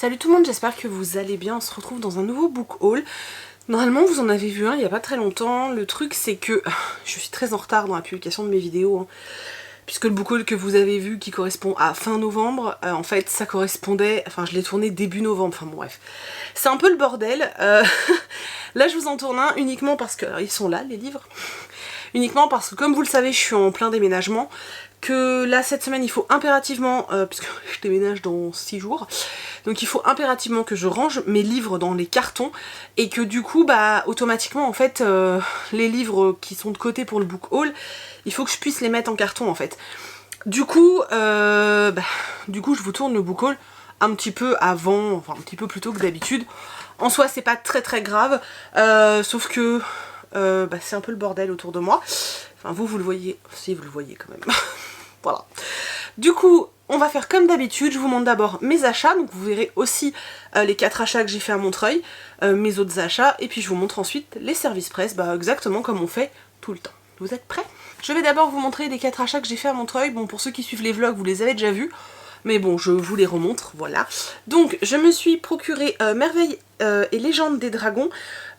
Salut tout le monde, j'espère que vous allez bien. On se retrouve dans un nouveau book haul. Normalement vous en avez vu un il n'y a pas très longtemps. Le truc c'est que je suis très en retard dans la publication de mes vidéos, puisque le book haul que vous avez vu qui correspond à fin novembre, en fait ça correspondait, enfin je l'ai tourné début novembre, enfin bon bref. C'est un peu le bordel. Là je vous en tourne un uniquement parce que, alors, ils sont là les livres, uniquement parce que comme vous le savez je suis en plein déménagement, que là cette semaine il faut impérativement, puisque je déménage dans 6 jours, donc il faut impérativement que je range mes livres dans les cartons et que du coup bah automatiquement en fait les livres qui sont de côté pour le book haul, il faut que je puisse les mettre en carton en fait. Du coup je vous tourne le book haul un petit peu avant, enfin un petit peu plus tôt que d'habitude. En soi c'est pas très grave, sauf que c'est un peu le bordel autour de moi. Enfin vous le voyez, si vous le voyez quand même. Voilà. Du coup, on va faire comme d'habitude, je vous montre d'abord mes achats, donc vous verrez aussi les 4 achats que j'ai fait à Montreuil, mes autres achats, et puis je vous montre ensuite les services presse, exactement comme on fait tout le temps. Vous êtes prêts? Je vais d'abord vous montrer les 4 achats que j'ai fait à Montreuil. Bon, pour ceux qui suivent les vlogs, vous les avez déjà vus, mais bon, je vous les remontre, voilà. Donc, je me suis procuré Merveille et Légende des Dragons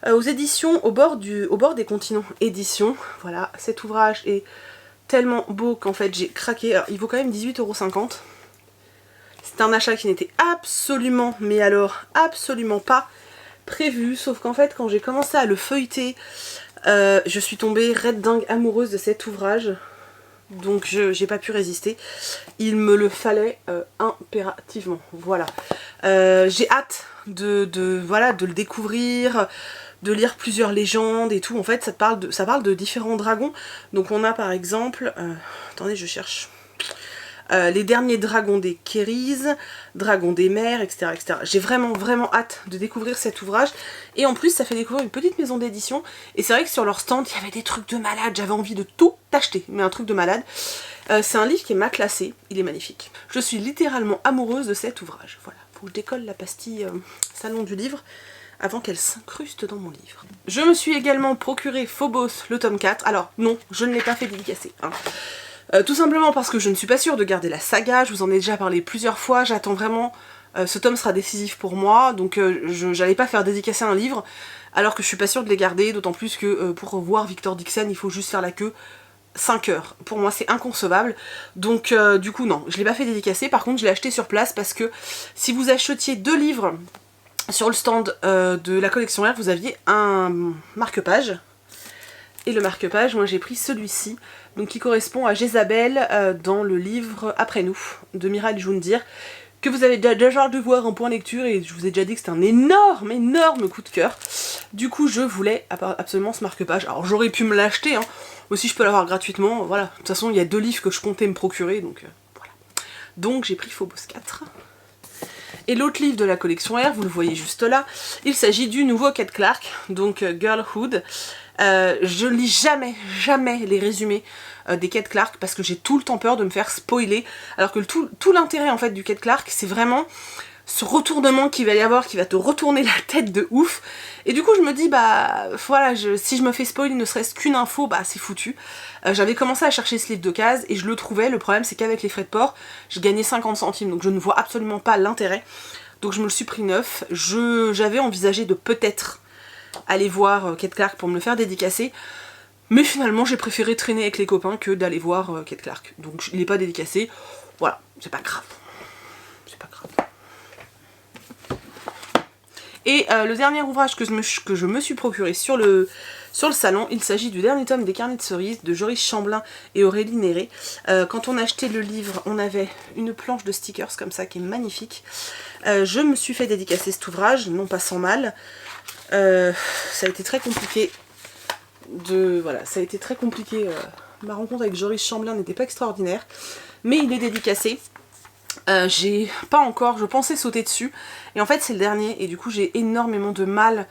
aux éditions au bord des continents éditions. Voilà, cet ouvrage est tellement beau qu'en fait j'ai craqué. Alors, il vaut quand même 18,50 €. C'est un achat qui n'était absolument, mais alors absolument pas prévu, sauf qu'en fait quand j'ai commencé à le feuilleter, je suis tombée red dingue amoureuse de cet ouvrage, donc j'ai pas pu résister, il me le fallait impérativement, voilà. J'ai hâte de le découvrir, de lire plusieurs légendes et tout. En fait ça parle de différents dragons. Donc on a par exemple, attendez je cherche, les derniers dragons des Kéris, dragons des mers, etc. J'ai vraiment hâte de découvrir cet ouvrage. Et en plus ça fait découvrir une petite maison d'édition. Et c'est vrai que sur leur stand il y avait des trucs de malade, j'avais envie de tout acheter, mais un truc de malade. C'est un livre qui est maclassé, il est magnifique. Je suis littéralement amoureuse de cet ouvrage. Voilà, faut que je décolle la pastille salon du livre avant qu'elle s'incruste dans mon livre. Je me suis également procuré Phobos, le tome 4. Alors non, je ne l'ai pas fait dédicacer, hein. Tout simplement parce que je ne suis pas sûre de garder la saga, je vous en ai déjà parlé plusieurs fois, j'attends vraiment, ce tome sera décisif pour moi, donc j'allais pas faire dédicacer un livre, alors que je suis pas sûre de les garder, d'autant plus que pour voir Victor Dixon, il faut juste faire la queue 5 heures. Pour moi c'est inconcevable, donc du coup non, je l'ai pas fait dédicacer. Par contre je l'ai acheté sur place parce que si vous achetiez 2 livres sur le stand de la collection R, vous aviez un marque-page. Et le marque-page, moi j'ai pris celui-ci, donc qui correspond à Jézabel dans le livre Après nous, de Miral Joundir, que vous avez déjà dû voir en point lecture, et je vous ai déjà dit que c'était un énorme coup de cœur. Du coup je voulais absolument ce marque-page. Alors j'aurais pu me l'acheter, hein. Aussi je peux l'avoir gratuitement, voilà. De toute façon il y a 2 livres que je comptais me procurer, donc voilà. Donc j'ai pris Phobos 4. Et l'autre livre de la collection R, vous le voyez juste là, il s'agit du nouveau Kate Clark, donc Girlhood. Je lis jamais les résumés des Kate Clark parce que j'ai tout le temps peur de me faire spoiler, alors que tout l'intérêt en fait du Kate Clark c'est vraiment ce retournement qu'il va y avoir qui va te retourner la tête de ouf, et du coup je me dis voilà, si je me fais spoiler ne serait-ce qu'une info, c'est foutu. J'avais commencé à chercher ce livre d'occasion et je le trouvais, le problème c'est qu'avec les frais de port j'ai gagné 50 centimes, donc je ne vois absolument pas l'intérêt, donc je me le suis pris neuf. J'avais envisagé de peut-être aller voir Kate Clark pour me le faire dédicacer, mais finalement j'ai préféré traîner avec les copains que d'aller voir Kate Clark, donc il n'est pas dédicacé, voilà, c'est pas grave. Et le dernier ouvrage que je me suis procuré sur le salon, il s'agit du dernier tome des Carnets de cerises de Joris Chamblin et Aurélie Néré. Quand on achetait le livre, on avait une planche de stickers comme ça qui est magnifique. Je me suis fait dédicacer cet ouvrage, non pas sans mal. Ça a été très compliqué ma rencontre avec Joris Chamblin n'était pas extraordinaire, mais il est dédicacé. J'ai pas encore, je pensais sauter dessus, et en fait c'est le dernier, et du coup j'ai énormément de mal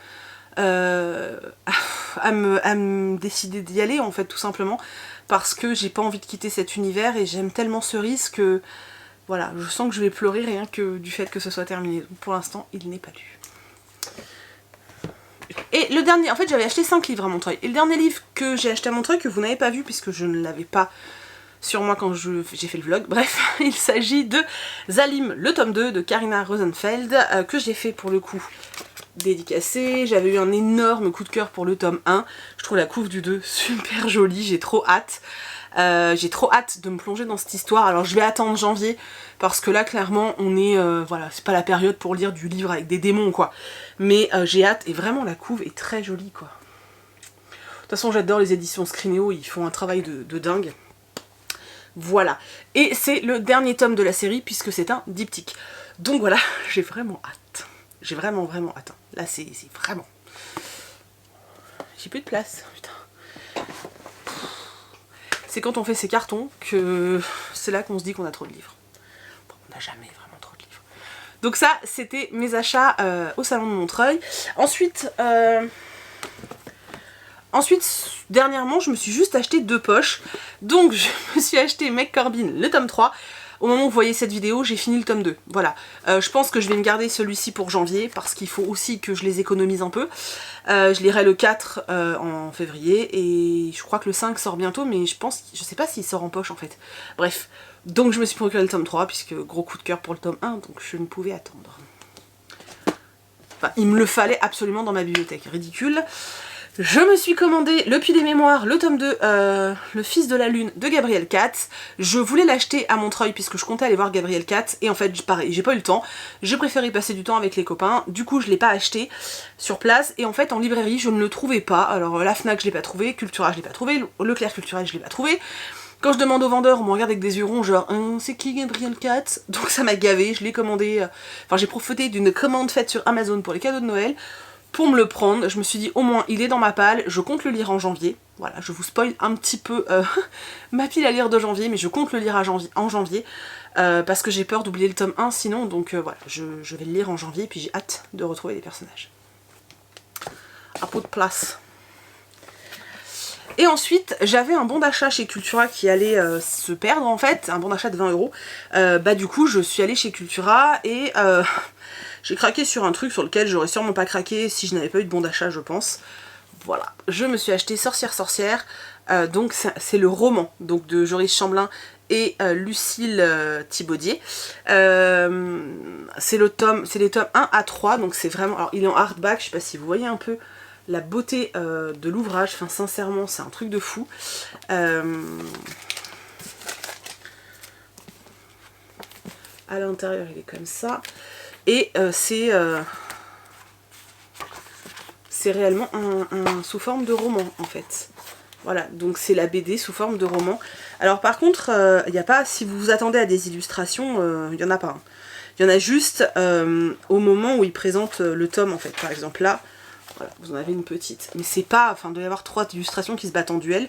à me décider d'y aller, en fait, tout simplement parce que j'ai pas envie de quitter cet univers et j'aime tellement Cerise que voilà, je sens que je vais pleurer rien que du fait que ce soit terminé. Donc pour l'instant il n'est pas lu. Et le dernier, en fait j'avais acheté 5 livres à Montreuil, et le dernier livre que j'ai acheté à Montreuil, que vous n'avez pas vu puisque je ne l'avais pas sur moi quand j'ai fait le vlog. Bref, il s'agit de Zalim, le tome 2 de Karina Rosenfeld, que j'ai fait pour le coup dédicacé. J'avais eu un énorme coup de cœur pour le tome 1. Je trouve la couve du 2 super jolie, j'ai trop hâte. J'ai trop hâte de me plonger dans cette histoire. Alors je vais attendre janvier parce que là clairement on est voilà, c'est pas la période pour lire du livre avec des démons quoi, mais j'ai hâte et vraiment la couve est très jolie quoi. De toute façon j'adore les éditions Scrinéo, ils font un travail de dingue. Voilà, et c'est le dernier tome de la série puisque c'est un diptyque. Donc voilà, j'ai vraiment hâte. J'ai vraiment hâte. Là c'est vraiment... J'ai plus de place, putain. C'est quand on fait ces cartons que c'est là qu'on se dit qu'on a trop de livres. Bon, on n'a jamais vraiment trop de livres. Donc ça, c'était mes achats au salon de Montreuil. Ensuite, dernièrement, je me suis juste acheté 2 poches. Donc je me suis acheté McCorbin, le tome 3. Au moment où vous voyez cette vidéo, j'ai fini le tome 2. Voilà. Je pense que je vais me garder celui-ci pour janvier, parce qu'il faut aussi que je les économise un peu. Je lirai le 4 en février, et je crois que le 5 sort bientôt, mais je sais pas s'il sort en poche en fait. Bref. Donc je me suis procuré le tome 3, puisque gros coup de cœur pour le tome 1, donc je ne pouvais attendre. Enfin, il me le fallait absolument dans ma bibliothèque. Ridicule. Je me suis commandé le Puits des Mémoires, le tome 2, Le Fils de la Lune de Gabriel Katz. Je voulais l'acheter à Montreuil puisque je comptais aller voir Gabriel Katz et en fait pareil, j'ai pas eu le temps. J'ai préféré passer du temps avec les copains, du coup je l'ai pas acheté sur place et en fait en librairie je ne le trouvais pas. Alors la Fnac je l'ai pas trouvé, Cultura je l'ai pas trouvé, Leclerc Culturel je l'ai pas trouvé. Quand je demande au vendeur, on me regarde avec des yeux ronds, genre c'est qui Gabriel Katz? Donc ça m'a gavé, je l'ai commandé, enfin j'ai profité d'une commande faite sur Amazon pour les cadeaux de Noël. Pour me le prendre, je me suis dit au moins il est dans ma palle, je compte le lire en janvier. Voilà, je vous spoil un petit peu ma pile à lire de janvier, mais je compte le lire en janvier parce que j'ai peur d'oublier le tome 1 sinon, donc voilà, je vais le lire en janvier et puis j'ai hâte de retrouver les personnages. À peu de place. Et ensuite, j'avais un bon d'achat chez Cultura qui allait se perdre en fait, un bon d'achat de 20 €. Bah du coup, je suis allée chez Cultura et... j'ai craqué sur un truc sur lequel j'aurais sûrement pas craqué si je n'avais pas eu de bon d'achat, je pense. Voilà, je me suis acheté Sorcière, donc c'est le roman donc de Joris Chamblin et Lucille Thibaudier. C'est les tomes 1 à 3, donc c'est vraiment... Alors il est en hardback, je sais pas si vous voyez un peu la beauté de l'ouvrage, enfin sincèrement c'est un truc de fou. À l'intérieur il est comme ça. Et c'est réellement sous forme de roman en fait. Voilà, donc c'est la BD sous forme de roman. Alors par contre, il n'y a pas, si vous vous attendez à des illustrations, il n'y en a pas. Hein. Il y en a juste au moment où il présente le tome en fait. Par exemple là, voilà, vous en avez une petite. Mais c'est pas, enfin il doit y avoir 3 illustrations qui se battent en duel.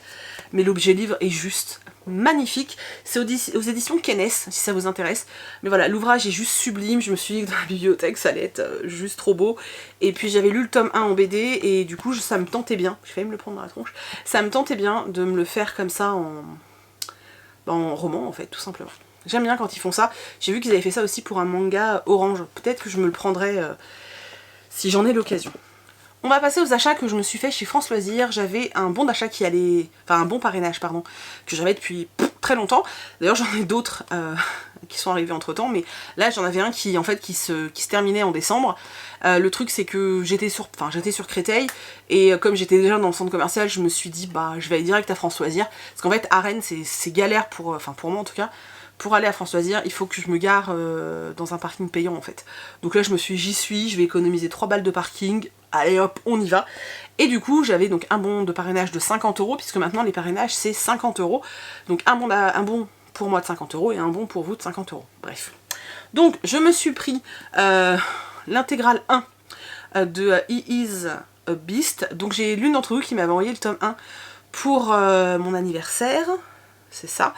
Mais l'objet livre est juste magnifique. C'est aux éditions Kennes, si ça vous intéresse. Mais voilà, l'ouvrage est juste sublime. Je me suis dit que dans la bibliothèque, ça allait être juste trop beau. Et puis j'avais lu le tome 1 en BD et du coup, ça me tentait bien. J'ai failli me le prendre dans la tronche. Ça me tentait bien de me le faire comme ça en roman, en fait, tout simplement. J'aime bien quand ils font ça. J'ai vu qu'ils avaient fait ça aussi pour un manga orange. Peut-être que je me le prendrai si j'en ai l'occasion. On va passer aux achats que je me suis fait chez France Loisirs. J'avais un bon d'achat qui allait... Enfin un bon parrainage, pardon, que j'avais depuis très longtemps. D'ailleurs j'en ai d'autres qui sont arrivés entre temps, mais là j'en avais un qui en fait qui se terminait en décembre. Le truc c'est que j'étais sur Créteil, et comme j'étais déjà dans le centre commercial, je me suis dit bah je vais aller direct à France Loisirs. Parce qu'en fait à Rennes c'est galère pour moi en tout cas. Pour aller à France Loisirs, il faut que je me gare dans un parking payant en fait. Donc là j'y suis, je vais économiser 3 balles de parking, allez hop, on y va. Et du coup j'avais donc un bon de parrainage de 50 €, puisque maintenant les parrainages c'est 50 €. Donc un bon pour moi de 50 € et un bon pour vous de 50 €. Bref. Donc je me suis pris l'intégrale 1 de He Is a Beast. Donc j'ai l'une d'entre vous qui m'avait envoyé le tome 1 pour mon anniversaire. C'est ça.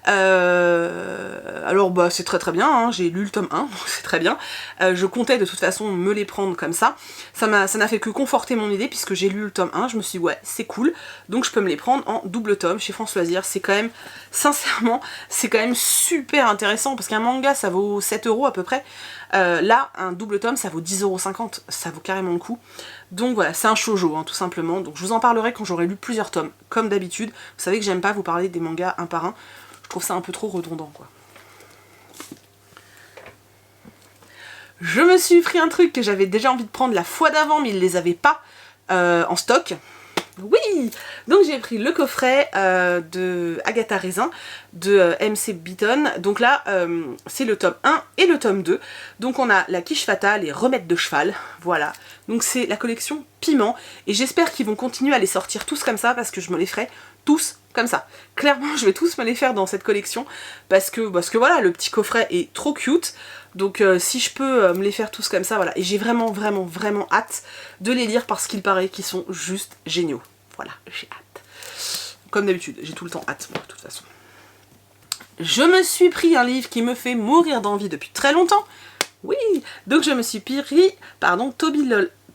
Alors bah c'est très bien, hein. J'ai lu le tome 1, donc c'est très bien. Je comptais de toute façon me les prendre comme ça. Ça n'a fait que conforter mon idée puisque j'ai lu le tome 1, je me suis dit ouais c'est cool, donc je peux me les prendre en double tome chez France Loisirs. C'est quand même, sincèrement, c'est quand même super intéressant parce qu'un manga ça vaut 7 € à peu près. Là, un double tome ça vaut 10,50 €, ça vaut carrément le coup. Donc voilà, c'est un shoujo hein, tout simplement. Donc je vous en parlerai quand j'aurai lu plusieurs tomes, comme d'habitude. Vous savez que j'aime pas vous parler des mangas un par un. Je trouve ça un peu trop redondant, quoi. Je me suis pris un truc que j'avais déjà envie de prendre la fois d'avant, mais ils les avaient pas en stock. Oui! Donc j'ai pris le coffret de Agatha Raisin de MC Beaton. Donc là, c'est le tome 1 et le tome 2. Donc on a La quiche fatale et Remède de cheval. Voilà. Donc c'est la collection Piment. Et j'espère qu'ils vont continuer à les sortir tous comme ça parce que je me les ferai tous comme ça. Clairement, je vais tous me les faire dans cette collection parce que voilà, le petit coffret est trop cute. Donc si je peux me les faire tous comme ça, voilà. Et j'ai vraiment hâte de les lire parce qu'il paraît qu'ils sont juste géniaux. Voilà, j'ai hâte. Comme d'habitude, j'ai tout le temps hâte, moi, de toute façon. Je me suis pris un livre qui me fait mourir d'envie depuis très longtemps. Oui, donc je me suis pris,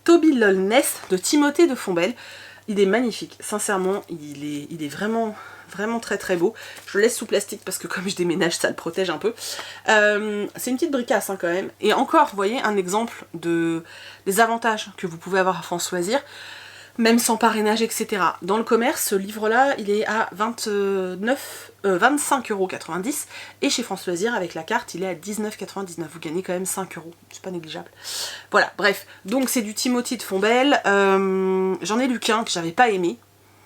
Toby Lollness de Timothée de Fombelle. Il est magnifique, sincèrement, il est vraiment très beau. Je le laisse sous plastique parce que comme je déménage, ça le protège un peu. C'est une petite bricasse hein, quand même. Et encore, vous voyez, un exemple des avantages que vous pouvez avoir à France Loisirs, même sans parrainage, etc. Dans le commerce, ce livre-là, il est à 25,90 € et chez France Loisirs, avec la carte, il est à 19,99 €. Vous gagnez quand même 5 €, c'est pas négligeable. Voilà, bref, donc c'est du Timothée de Fombelle. J'en ai lu qu'un que j'avais pas aimé.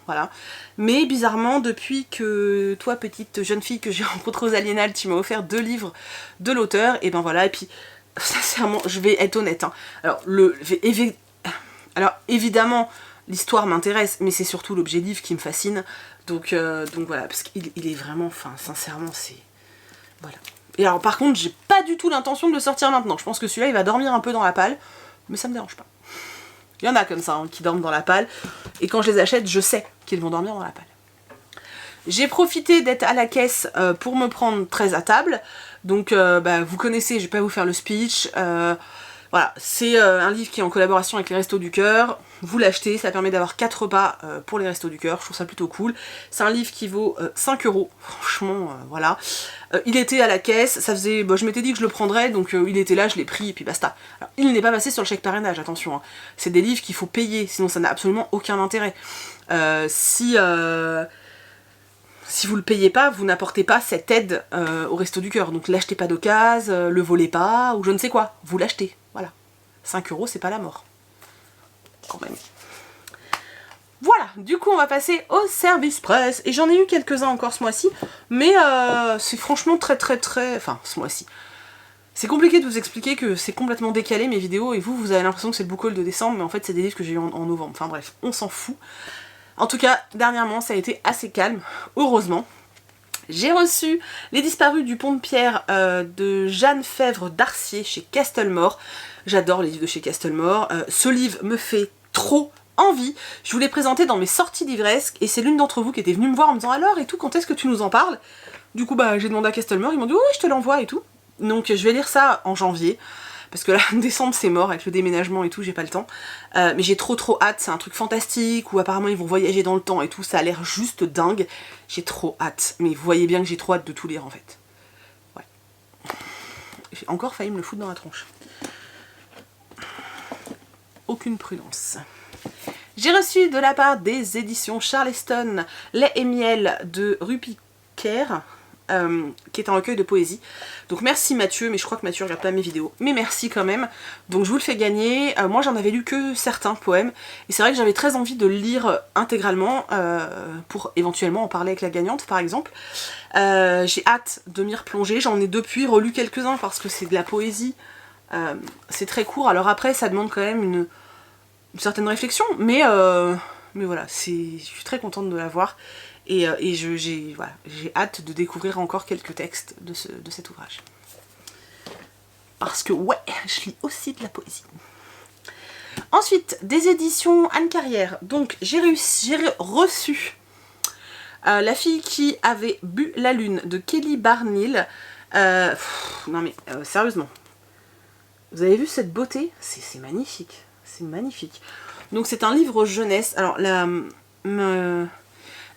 Voilà. Mais bizarrement, depuis que toi, petite jeune fille que j'ai rencontrée aux Aliénales, tu m'as offert 2 livres de l'auteur, et ben voilà, et puis, sincèrement, je vais être honnête. Hein. Alors, évidemment, l'histoire m'intéresse, mais c'est surtout l'objet livre qui me fascine. Donc voilà, parce qu'il est vraiment, enfin, sincèrement, c'est... Voilà. Et alors, par contre, j'ai pas du tout l'intention de le sortir maintenant. Je pense que celui-là, il va dormir un peu dans la palle, mais ça me dérange pas. Il y en a comme ça, hein, qui dorment dans la palle. Et quand je les achète, je sais qu'ils vont dormir dans la palle. J'ai profité d'être à la caisse pour me prendre 13 à table. Donc, vous connaissez, je vais pas vous faire le speech. Voilà, c'est un livre qui est en collaboration avec les Restos du Cœur. Vous l'achetez, ça permet d'avoir 4 repas pour les Restos du Cœur. Je trouve ça plutôt cool. C'est un livre qui vaut 5 €. Franchement, voilà. Il était à la caisse, ça faisait... je m'étais dit que je le prendrais, donc il était là, je l'ai pris, et puis basta. Alors, il n'est pas passé sur le chèque parrainage, attention. Hein. C'est des livres qu'il faut payer, sinon ça n'a absolument aucun intérêt. Si vous le payez pas, vous n'apportez pas cette aide au Resto du Cœur. Donc l'achetez pas d'occasion, le volez pas, ou je ne sais quoi. Vous l'achetez, voilà. 5 €, c'est pas la mort. Quand même. Voilà, du coup on va passer au service presse. Et j'en ai eu quelques-uns encore ce mois-ci, mais c'est franchement très... Enfin, ce mois-ci. C'est compliqué de vous expliquer que c'est complètement décalé mes vidéos, et vous avez l'impression que c'est le book haul de décembre, mais en fait c'est des livres que j'ai eu en novembre. Enfin bref, on s'en fout. En tout cas, dernièrement, ça a été assez calme, heureusement. J'ai reçu Les Disparus du Pont de Pierre de Jeanne Fèvre d'Arcier chez Castlemore. J'adore les livres de chez Castlemore. Ce livre me fait trop envie. Je vous l'ai présenté dans mes sorties livresques et c'est l'une d'entre vous qui était venue me voir en me disant alors et tout, quand est-ce que tu nous en parles? Du coup, j'ai demandé à Castlemore, ils m'ont dit oui, je te l'envoie et tout. Donc je vais lire ça en janvier. Parce que là, décembre c'est mort avec le déménagement et tout, j'ai pas le temps. Mais j'ai trop hâte, c'est un truc fantastique où apparemment ils vont voyager dans le temps et tout, ça a l'air juste dingue. J'ai trop hâte, mais vous voyez bien que j'ai trop hâte de tout lire en fait. Ouais. J'ai encore failli me le foutre dans la tronche. Aucune prudence. J'ai reçu de la part des éditions Charleston Lait et Miel de Rupiker. Qui est un recueil de poésie. Donc merci Mathieu, mais je crois que Mathieu regarde pas mes vidéos, mais merci quand même. Donc je vous le fais gagner. Moi j'en avais lu que certains poèmes, et c'est vrai que j'avais très envie de le lire intégralement, pour éventuellement en parler avec la gagnante par exemple. J'ai hâte de m'y replonger, j'en ai depuis relu quelques-uns parce que c'est de la poésie. C'est très court, alors après ça demande quand même une certaine réflexion, mais voilà, je suis très contente de l'avoir. Et j'ai hâte de découvrir encore quelques textes de cet ouvrage. Parce que ouais, je lis aussi de la poésie. Ensuite, des éditions Anne Carrière. Donc j'ai reçu La fille qui avait bu la lune de Kelly Barnhill. Non mais sérieusement. Vous avez vu cette beauté? C'est magnifique. C'est magnifique. Donc c'est un livre jeunesse. Alors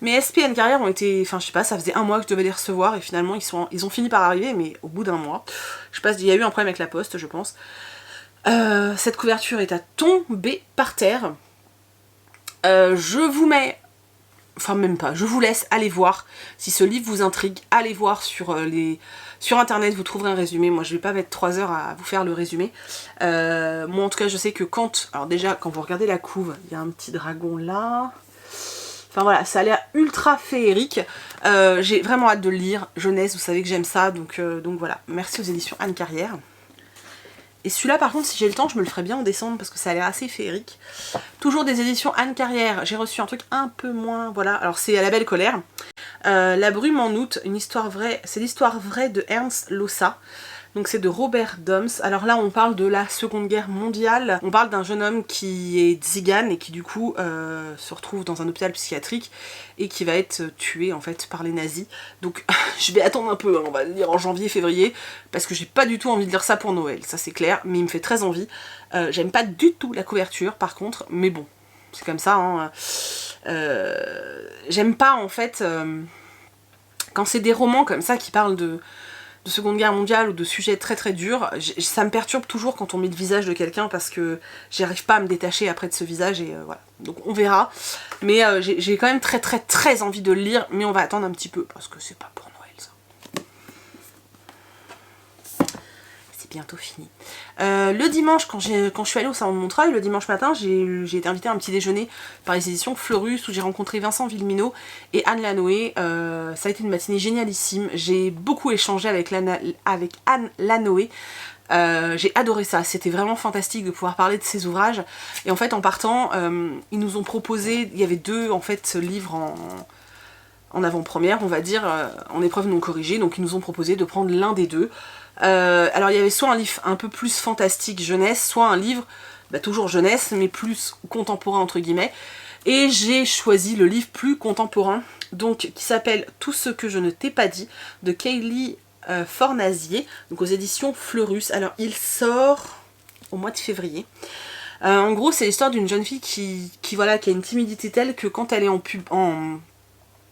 mes SP Anne Carrière ont été, enfin je sais pas, ça faisait 1 mois que je devais les recevoir et finalement ils ont fini par arriver, mais au bout d'1 mois. Je sais pas, il y a eu un problème avec la poste je pense. Cette couverture est à tomber par terre. Je vous mets enfin même pas, je vous laisse aller voir. Si ce livre vous intrigue, allez voir sur internet, vous trouverez un résumé. Moi je vais pas mettre 3 heures à vous faire le résumé. Moi en tout cas je sais que alors déjà quand vous regardez la couve, il y a un petit dragon là. Enfin voilà, ça a l'air ultra féerique. J'ai vraiment hâte de le lire. Jeunesse, vous savez que j'aime ça, donc voilà. Merci aux éditions Anne Carrière. Et celui-là par contre, si j'ai le temps, je me le ferai bien en décembre parce que ça a l'air assez féerique. Toujours des éditions Anne Carrière. J'ai reçu un truc un peu moins, voilà. Alors c'est À la belle colère. La brume en août, une histoire vraie. C'est l'histoire vraie de Ernst Lossa. Donc c'est de Robert Doms. Alors là on parle de la Seconde Guerre mondiale. On parle d'un jeune homme qui est tzigane et qui du coup se retrouve dans un hôpital psychiatrique et qui va être tué en fait par les nazis. Donc je vais attendre un peu, hein, on va dire en janvier-février, parce que j'ai pas du tout envie de lire ça pour Noël, ça c'est clair, mais il me fait très envie. J'aime pas du tout la couverture par contre, mais bon, c'est comme ça. Hein. J'aime pas en fait quand c'est des romans comme ça qui parlent de Seconde Guerre mondiale ou de sujets très très durs, ça me perturbe toujours quand on met le visage de quelqu'un parce que j'arrive pas à me détacher après de ce visage et voilà. Donc on verra. Mais j'ai quand même très très très envie de le lire, mais on va attendre un petit peu parce que c'est pas pour Noël ça. C'est bientôt fini. Le dimanche, quand je suis allée au salon de Montreuil, le dimanche matin, j'ai été invitée à un petit déjeuner par les éditions Fleurus où j'ai rencontré Vincent Villeminot et Anne Lanoé. Ça a été une matinée génialissime. J'ai beaucoup échangé avec Anne Lanoé. J'ai adoré ça, c'était vraiment fantastique de pouvoir parler de ces ouvrages. Et en fait, en partant, ils nous ont proposé, il y avait 2 en fait livres en avant-première, on va dire, en épreuve non corrigée. Donc ils nous ont proposé de prendre l'un des 2. Alors il y avait soit un livre un peu plus fantastique jeunesse, soit un livre, toujours jeunesse, mais plus contemporain entre guillemets. Et j'ai choisi le livre plus contemporain, donc qui s'appelle Tout ce que je ne t'ai pas dit, de Kaylee Fornazier, donc aux éditions Fleurus. Alors il sort au mois de février. En gros c'est l'histoire d'une jeune fille qui a une timidité telle que quand elle est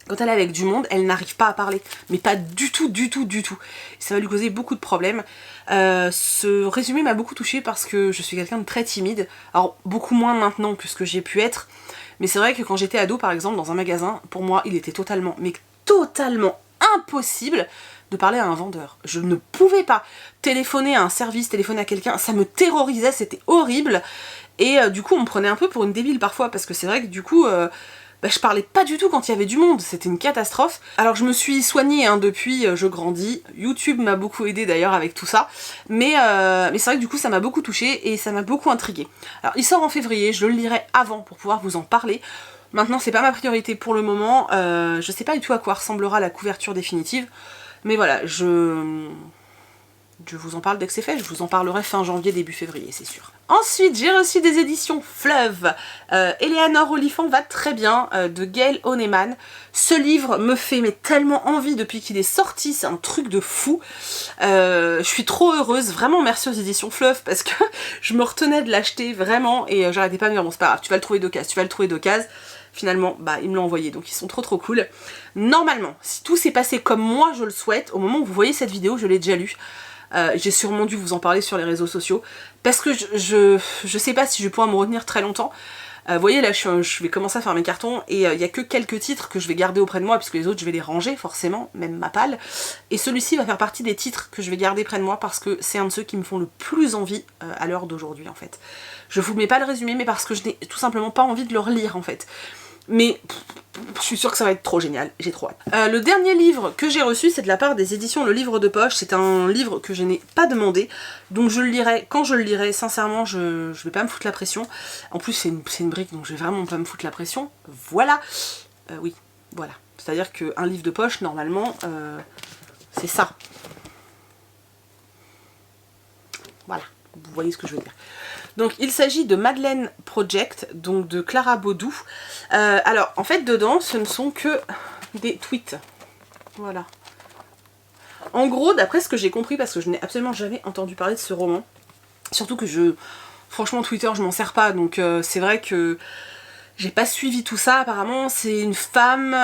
quand elle est avec du monde, elle n'arrive pas à parler. Mais pas du tout, du tout, du tout. Ça va lui causer beaucoup de problèmes. Ce résumé m'a beaucoup touchée parce que je suis quelqu'un de très timide. Alors, beaucoup moins maintenant que ce que j'ai pu être. Mais c'est vrai que quand j'étais ado, par exemple, dans un magasin, pour moi, il était totalement, mais totalement impossible de parler à un vendeur. Je ne pouvais pas téléphoner à un service, téléphoner à quelqu'un. Ça me terrorisait, c'était horrible. Et du coup, on me prenait un peu pour une débile parfois. Parce que c'est vrai que du coup... je parlais pas du tout quand il y avait du monde, c'était une catastrophe. Alors je me suis soignée hein, depuis, je grandis. YouTube m'a beaucoup aidé d'ailleurs avec tout ça. Mais c'est vrai que du coup ça m'a beaucoup touchée et ça m'a beaucoup intriguée. Alors il sort en février, je le lirai avant pour pouvoir vous en parler. Maintenant c'est pas ma priorité pour le moment, je sais pas du tout à quoi ressemblera la couverture définitive. Mais voilà, je vous en parle dès que c'est fait, je vous en parlerai fin janvier, début février, c'est sûr. Ensuite, j'ai reçu des éditions Fleuve. Eleanor Oliphant va très bien, de Gail Honeyman. Ce livre me fait tellement envie depuis qu'il est sorti, c'est un truc de fou. Je suis trop heureuse, vraiment merci aux éditions Fleuve, parce que je me retenais de l'acheter, vraiment, et j'arrêtais pas de me dire, bon c'est pas grave, tu vas le trouver d'occasion, Finalement, ils me l'ont envoyé, donc ils sont trop trop cool. Normalement, si tout s'est passé comme moi je le souhaite, au moment où vous voyez cette vidéo, je l'ai déjà lu. J'ai sûrement dû vous en parler sur les réseaux sociaux parce que je sais pas si je vais pouvoir me retenir très longtemps. Vous voyez là je vais commencer à faire mes cartons et il y a que quelques titres que je vais garder auprès de moi puisque les autres je vais les ranger forcément, même ma palle. Et celui-ci va faire partie des titres que je vais garder près de moi parce que c'est un de ceux qui me font le plus envie à l'heure d'aujourd'hui en fait. Je vous mets pas le résumé mais parce que je n'ai tout simplement pas envie de le relire en fait. Mais je suis sûre que ça va être trop génial, j'ai trop hâte. Le dernier livre que j'ai reçu, c'est de la part des éditions Le Livre de Poche. C'est un livre que je n'ai pas demandé, donc je le lirai quand je le lirai. Sincèrement, je vais pas me foutre la pression. En plus, c'est une brique, donc je vais vraiment pas me foutre la pression. Voilà. Oui, voilà. C'est-à-dire qu'un livre de poche, normalement, c'est ça. Voilà, vous voyez ce que je veux dire. Donc il s'agit de Madeleine Project, donc de Clara Baudou. Alors en fait dedans ce ne sont que des tweets. Voilà. En gros, d'après ce que j'ai compris, parce que je n'ai absolument jamais entendu parler de ce roman, surtout que franchement Twitter je m'en sers pas, donc c'est vrai que J'ai pas suivi tout ça, apparemment c'est une femme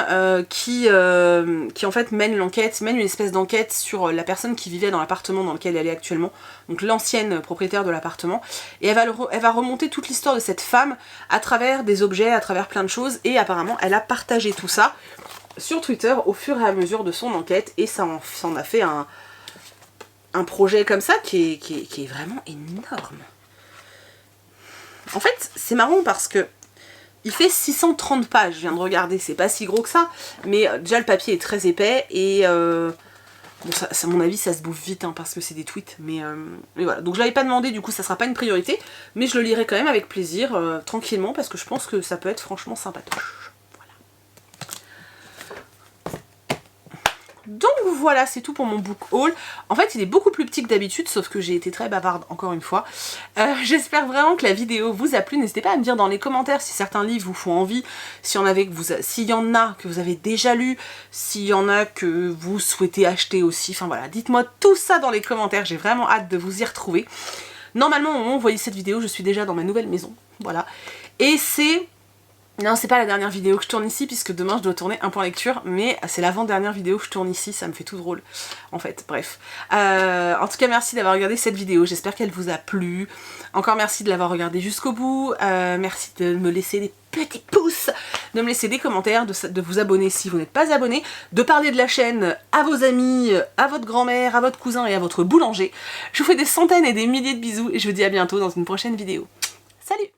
qui en fait mène l'enquête, mène une espèce d'enquête sur la personne qui vivait dans l'appartement dans lequel elle est actuellement, donc l'ancienne propriétaire de l'appartement, et elle va remonter toute l'histoire de cette femme à travers des objets, à travers plein de choses, et apparemment elle a partagé tout ça sur Twitter au fur et à mesure de son enquête, et ça en a fait un projet comme ça qui est vraiment énorme. En fait c'est marrant parce que il fait 630 pages, je viens de regarder, c'est pas si gros que ça, mais déjà le papier est très épais et bon, ça, à mon avis ça se bouffe vite hein, parce que c'est des tweets, mais voilà. Donc je l'avais pas demandé, du coup ça sera pas une priorité, mais je le lirai quand même avec plaisir, tranquillement, parce que je pense que ça peut être franchement sympatoche. Donc voilà, c'est tout pour mon book haul. En fait, il est beaucoup plus petit que d'habitude, sauf que j'ai été très bavarde encore une fois. J'espère vraiment que la vidéo vous a plu. N'hésitez pas à me dire dans les commentaires si certains livres vous font envie, s'il y en a que vous avez déjà lu, s'il y en a que vous souhaitez acheter aussi. Enfin voilà, dites-moi tout ça dans les commentaires, j'ai vraiment hâte de vous y retrouver. Normalement, au moment où vous voyez cette vidéo, je suis déjà dans ma nouvelle maison. Voilà. Et c'est... Non, c'est pas la dernière vidéo que je tourne ici, puisque demain je dois tourner un point lecture, mais c'est l'avant-dernière vidéo que je tourne ici, ça me fait tout drôle, en fait, bref. En tout cas, merci d'avoir regardé cette vidéo, j'espère qu'elle vous a plu. Encore merci de l'avoir regardée jusqu'au bout, merci de me laisser des petits pouces, de me laisser des commentaires, de vous abonner si vous n'êtes pas abonné, de parler de la chaîne à vos amis, à votre grand-mère, à votre cousin et à votre boulanger. Je vous fais des centaines et des milliers de bisous, et je vous dis à bientôt dans une prochaine vidéo. Salut!